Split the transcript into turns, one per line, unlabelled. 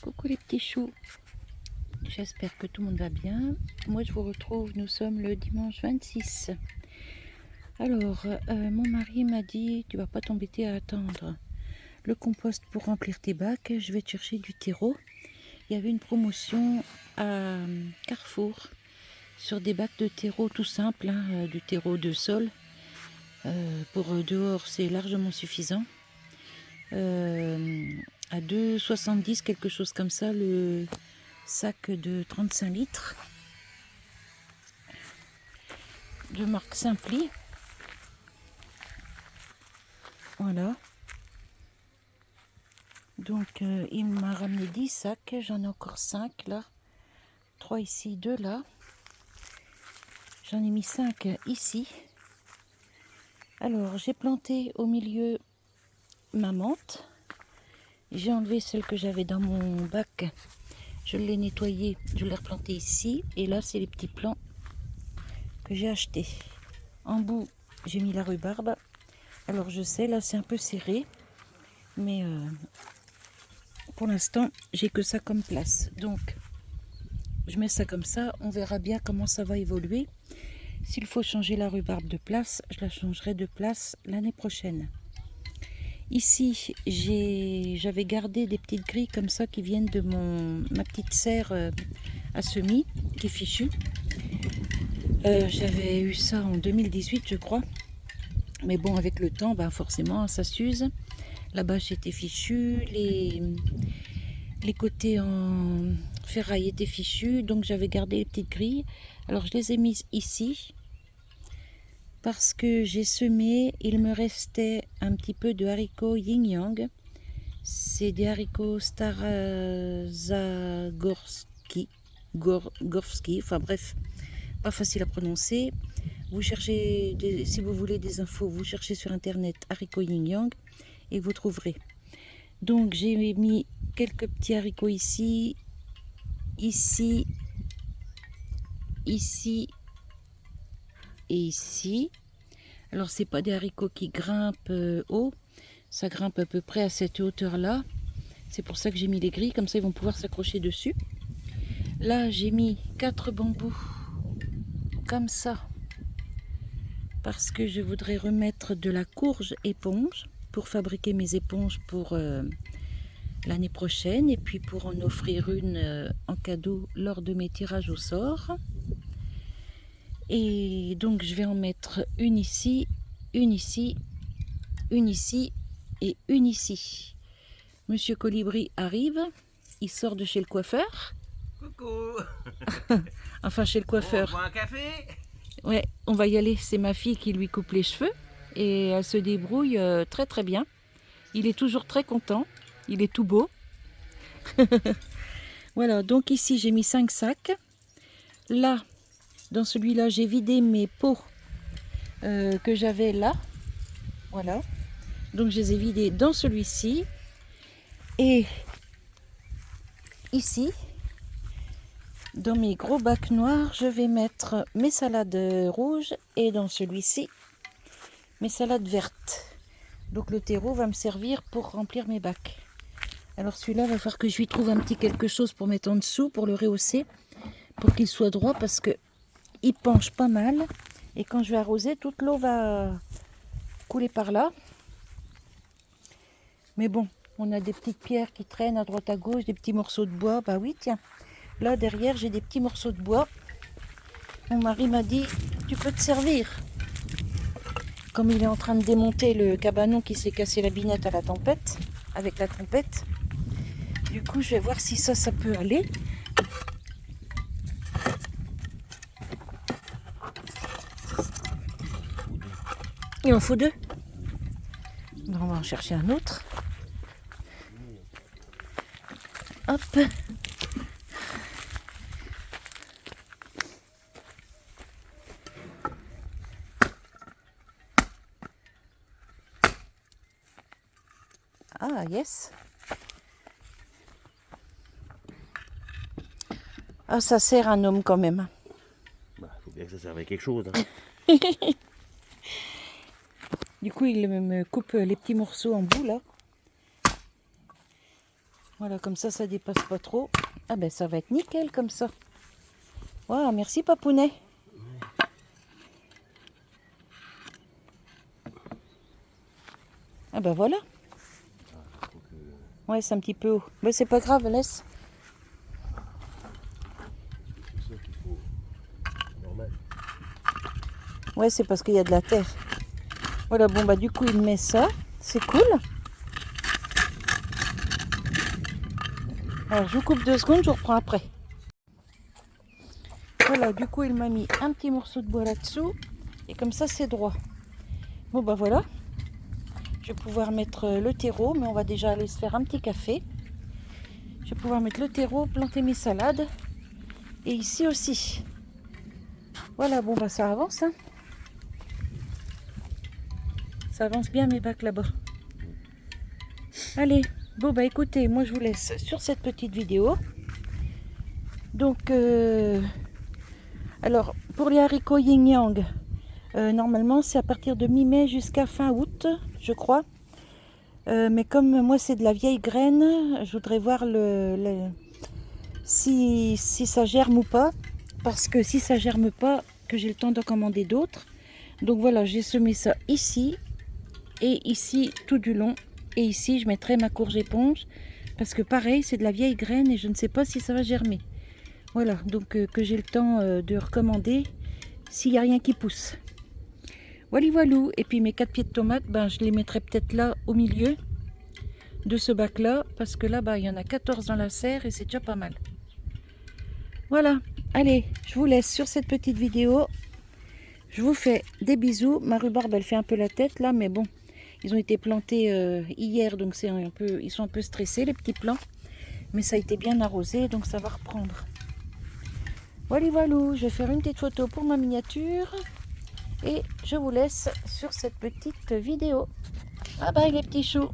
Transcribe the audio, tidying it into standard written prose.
Coucou les petits choux, j'espère que tout le monde va bien. Moi je vous retrouve, nous sommes le dimanche 26. Alors, mon mari m'a dit, tu vas pas t'embêter à attendre le compost pour remplir tes bacs, je vais te chercher du terreau. Il y avait une promotion à Carrefour sur des bacs de terreau tout simple, hein, du terreau de sol. Pour dehors c'est largement suffisant. À 2,70 quelque chose comme ça le sac de 35 litres de marque Simply. Voilà, donc il m'a ramené 10 sacs, j'en ai encore 5 là, 3 ici, 2 là, j'en ai mis 5 ici. Alors j'ai planté au milieu ma menthe, j'ai enlevé celle que j'avais dans mon bac, je l'ai nettoyée, je l'ai replantée ici, et là c'est les petits plants que j'ai achetés. En bout j'ai mis la rhubarbe. Alors je sais, là c'est un peu serré, mais pour l'instant j'ai que ça comme place, donc je mets ça comme ça, on verra bien comment ça va évoluer. S'il faut changer la rhubarbe de place, je la changerai de place l'année prochaine. Ici j'avais gardé des petites grilles comme ça qui viennent de ma petite serre à semis qui est fichue. J'avais eu ça en 2018 je crois, mais bon avec le temps forcément ça s'use. La bâche était fichue, les côtés en ferraille étaient fichus, donc j'avais gardé les petites grilles. Alors je les ai mises ici parce que j'ai semé, il me restait un petit peu de haricots yin yang. C'est des haricots Starazagorski, enfin bref, pas facile à prononcer. Vous cherchez, si vous voulez des infos, vous cherchez sur internet haricots yin yang et vous trouverez. Donc j'ai mis quelques petits haricots ici, ici, ici et ici. Alors c'est pas des haricots qui grimpent haut, ça grimpe à peu près à cette hauteur là. C'est pour ça que j'ai mis les grilles, comme ça ils vont pouvoir s'accrocher dessus. Là j'ai mis 4 bambous comme ça parce que je voudrais remettre de la courge éponge pour fabriquer mes éponges pour l'année prochaine, et puis pour en offrir une en cadeau lors de mes tirages au sort. Et donc je vais en mettre une ici, une ici, une ici et une ici. Monsieur Colibri arrive, il sort de chez le coiffeur.
Coucou.
Enfin chez le coiffeur.
On boit un café?
Ouais, on va y aller, c'est ma fille qui lui coupe les cheveux et elle se débrouille très très bien. Il est toujours très content, il est tout beau. Voilà, donc ici j'ai mis 5 sacs. Là, dans celui-là, j'ai vidé mes pots que j'avais là. Voilà. Donc je les ai vidés dans celui-ci. Et ici, dans mes gros bacs noirs, je vais mettre mes salades rouges. Et dans celui-ci, mes salades vertes. Donc le terreau va me servir pour remplir mes bacs. Alors celui-là, il va falloir que je lui trouve un petit quelque chose pour mettre en dessous, pour le rehausser, pour qu'il soit droit, parce que il penche pas mal. Et quand je vais arroser, toute l'eau va couler par là. Mais bon, on a des petites pierres qui traînent à droite à gauche, des petits morceaux de bois. Bah oui, tiens, là derrière, j'ai des petits morceaux de bois. Mon mari m'a dit, tu peux te servir. Comme il est en train de démonter le cabanon qui s'est cassé la binette à la tempête, avec la tempête. Du coup, je vais voir si ça peut aller. Il en faut 2. Donc on va en chercher un autre. Hop. Ah, yes. Ah, ça sert un homme quand même.
Bah, faut bien que ça serve à quelque chose.
Du coup, il me coupe les petits morceaux en bout là. Voilà, comme ça dépasse pas trop. Ah ben ça va être nickel comme ça. Voilà, merci Papounet. Ah ben voilà. Ouais, c'est un petit peu haut. Mais c'est pas grave, laisse.
C'est ça qu'il faut. Normal.
Ouais, c'est parce qu'il y a de la terre. Voilà, bon bah du coup il met ça. C'est cool. Alors je vous coupe 2 secondes, je vous reprends après. Voilà, du coup il m'a mis un petit morceau de bois là-dessous. Et comme ça c'est droit. Bon bah voilà. Je vais pouvoir mettre le terreau, mais on va déjà aller se faire un petit café. Je vais pouvoir mettre le terreau, planter mes salades. Et ici aussi. Voilà, bon bah ça avance. Hein. Ça avance bien mes bacs là-bas. Allez, bon bah écoutez, moi je vous laisse sur cette petite vidéo. Donc, alors pour les haricots yin yang, normalement c'est à partir de mi-mai jusqu'à fin août, je crois. Mais comme moi c'est de la vieille graine, je voudrais voir si ça germe ou pas. Parce que si ça germe pas, que j'ai le temps d'en commander d'autres. Donc voilà, j'ai semé ça ici et ici tout du long. Et ici je mettrai ma courge éponge. Parce que pareil, c'est de la vieille graine et je ne sais pas si ça va germer. Voilà, donc que j'ai le temps de recommander s'il n'y a rien qui pousse. Voilà, voilou. Et puis mes 4 pieds de tomates, ben, je les mettrai peut-être là au milieu de ce bac là. Parce que là, il y en a 14 dans la serre et c'est déjà pas mal. Voilà, allez, je vous laisse sur cette petite vidéo. Je vous fais des bisous. Ma rhubarbe, elle fait un peu la tête là, mais bon, ils ont été plantés hier, donc c'est un peu, ils sont un peu stressés les petits plants. Mais ça a été bien arrosé, donc ça va reprendre. Voilà, voilou, je vais faire une petite photo pour ma miniature. Et je vous laisse sur cette petite vidéo. Bye bye les petits choux.